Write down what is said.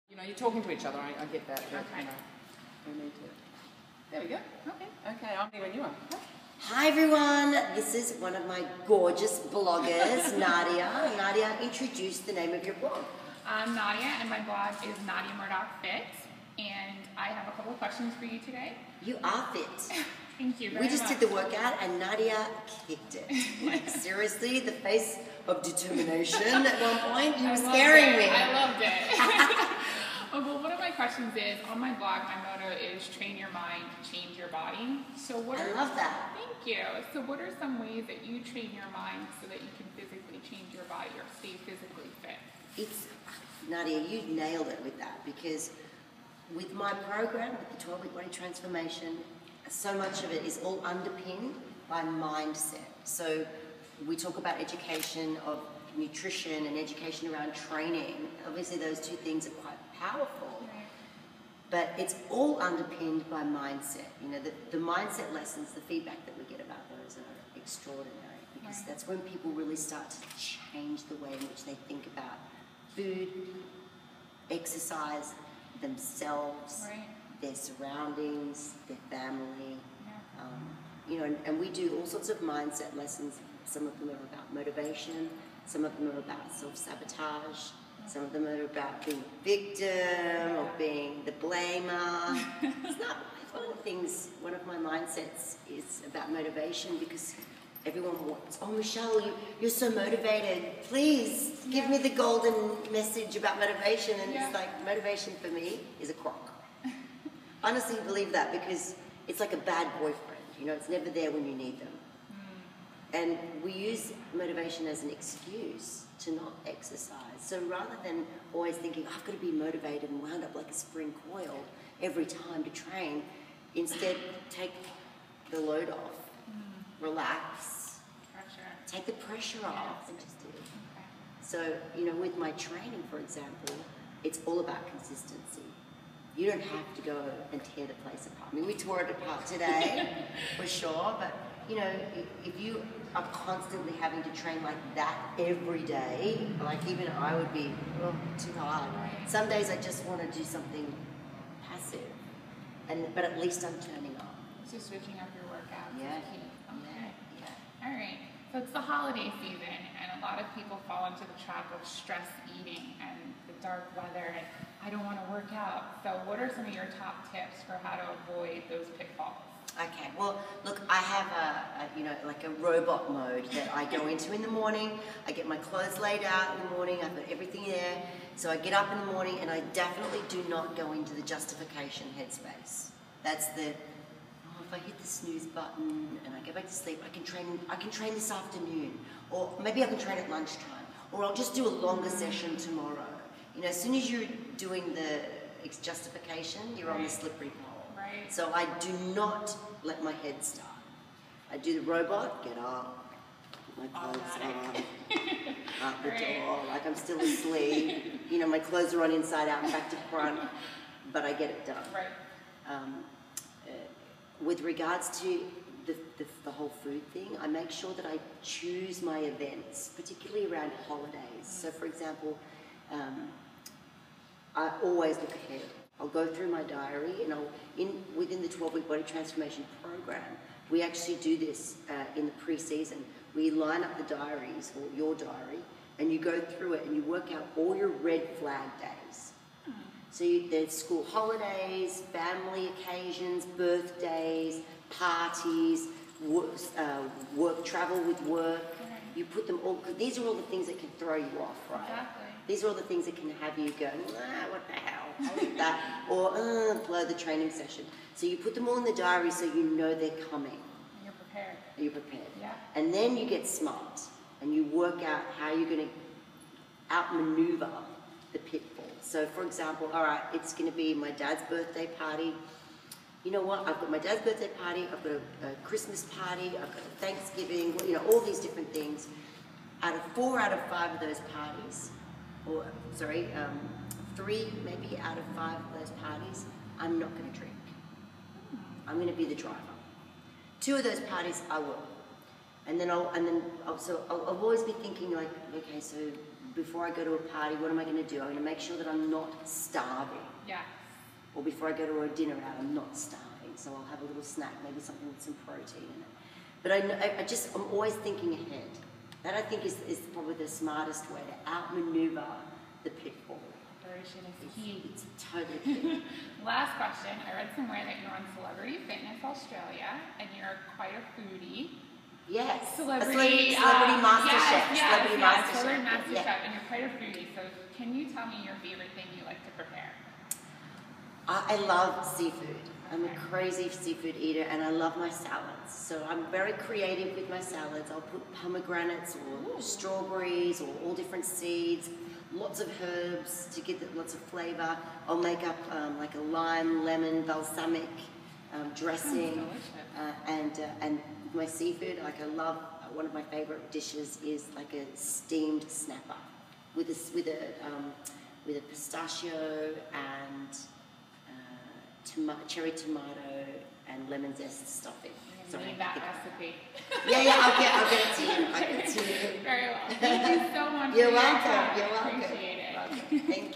You know, you're talking to each other. I get that. But, Okay. you know, we need to. There we go. Okay. Okay, I'm doing you one. Hi everyone, this is one of my gorgeous bloggers, Nadia. Nadia, introduce the name of your blog. I'm Nadia, and my blog is Nadia Murdock Fit, and I have a couple of questions for you today. You are fit. Thank you very We just much. did the workout and Nadia kicked it. Like seriously, the face of determination at one point, you were scaring me. I loved it. Well, one of my questions is, on my blog, my motto is train your mind, change your body. So what I love that. Thank you. So what are some ways that you train your mind so that you can physically change your body or stay physically fit? It's, Nadia, you nailed it with that, because with my program, with the 12-week body transformation, so much of it is all underpinned by mindset. So we talk about education of nutrition and education around training. Obviously those two things are quite powerful, Right. but it's all underpinned by mindset. You know, the mindset lessons, the feedback that we get about those are extraordinary, because Right. that's when people really start to change the way in which they think about food, exercise, themselves, Right. their surroundings, their family. Yeah. You know, and we do all sorts of mindset lessons. Some of them are about motivation, some of them are about self-sabotage, some of them are about being a victim or being the blamer. It's not one of the things, one of my mindsets is about motivation, because everyone wants, oh Michelle, you're so motivated, please give me the golden message about motivation. And it's like, motivation for me is a crock. Honestly believe that, because it's like a bad boyfriend, you know, it's never there when you need them. And we use motivation as an excuse to not exercise. So rather than always thinking, oh, I've got to be motivated and wound up like a spring coil every time to train, instead take the load off, relax, take the pressure off, and just do it. Okay. So, you know, with my training, for example, it's all about consistency. You don't have to go and tear the place apart. I mean, we tore it apart today, for sure, but, you know, if you are constantly having to train like that every day, like even I would be, too hard. Some days I just want to do something passive, but at least I'm turning up. So switching up your workouts Yeah. is key. Okay. Yeah. All right. So it's the holiday season, and a lot of people fall into the trap of stress eating and the dark weather, and I don't want to work out. So what are some of your top tips for how to avoid those pitfalls? Okay, well, look, I have a you know, like a robot mode that I go into in the morning. I get my clothes laid out in the morning. I've got everything there. So I get up in the morning, and I definitely do not go into the justification headspace. That's the, oh, if I hit the snooze button and I go back to sleep, I can train this afternoon, or maybe I can train at lunchtime, or I'll just do a longer session tomorrow. You know, as soon as you're doing the justification, you're on the slippery pole. Right. So I do not let my head start. I do the robot, get up, put my clothes on, out the door, like I'm still asleep. You know, my clothes are on inside out and back to front, but I get it done. Right. With regards to the whole food thing, I make sure that I choose my events, particularly around holidays. So for example, I always look ahead. I'll go through my diary, and within the 12-week body transformation program, we actually do this in the pre-season. We line up the diaries, or your diary, and you go through it and you work out all your red flag days. So there's school holidays, family occasions, birthdays, parties, work, travel with work. You put them all, because these are all the things that can throw you off, right? Exactly. These are all the things that can have you go, what the hell, I'll eat that, or blow the training session. So you put them all in the diary so you know they're coming. You're prepared. You're prepared. Yeah. And then you get smart, and you work out how you're going to outmaneuver the pitfalls. So for example, all right, it's going to be my dad's birthday party. You know what, I've got my dad's birthday party, I've got a Christmas party, I've got a Thanksgiving, you know, all these different things. 4 out of 5 of those parties, or sorry, 3 maybe out of 5 of those parties, I'm not going to drink. I'm going to be the driver. 2 of those parties I will, and then I'll always be thinking like, okay, so before I go to a party, what am I going to do? I'm going to make sure that I'm not starving. Yes. Or before I go to a dinner out, I'm not starving. So I'll have a little snack, maybe something with some protein in it. But I'm always thinking ahead. That I think is probably the smartest way to outmaneuver the pitfall. Preparation is key. It's totally key. Last question. I read somewhere that you're on Celebrity Fitness Australia and you're quite a foodie. Yes. Celebrity Master Chef. Celebrity Master Yeah. Chef, and you're quite a foodie. So can you tell me your favorite thing you like to prepare? I love seafood. I'm a crazy seafood eater and I love my salads. So I'm very creative with my salads. I'll put pomegranates or strawberries or all different seeds, lots of herbs to give it lots of flavor. I'll make up like a lime, lemon, balsamic dressing. And my seafood, like I love, one of my favorite dishes is like a steamed snapper with a pistachio and cherry tomato and lemon zest stuffing. I need that recipe. Yeah, I'll get it to you. Very well. Thank you so much. You're for your welcome. time. You're welcome. Appreciate it. Welcome. Thank you.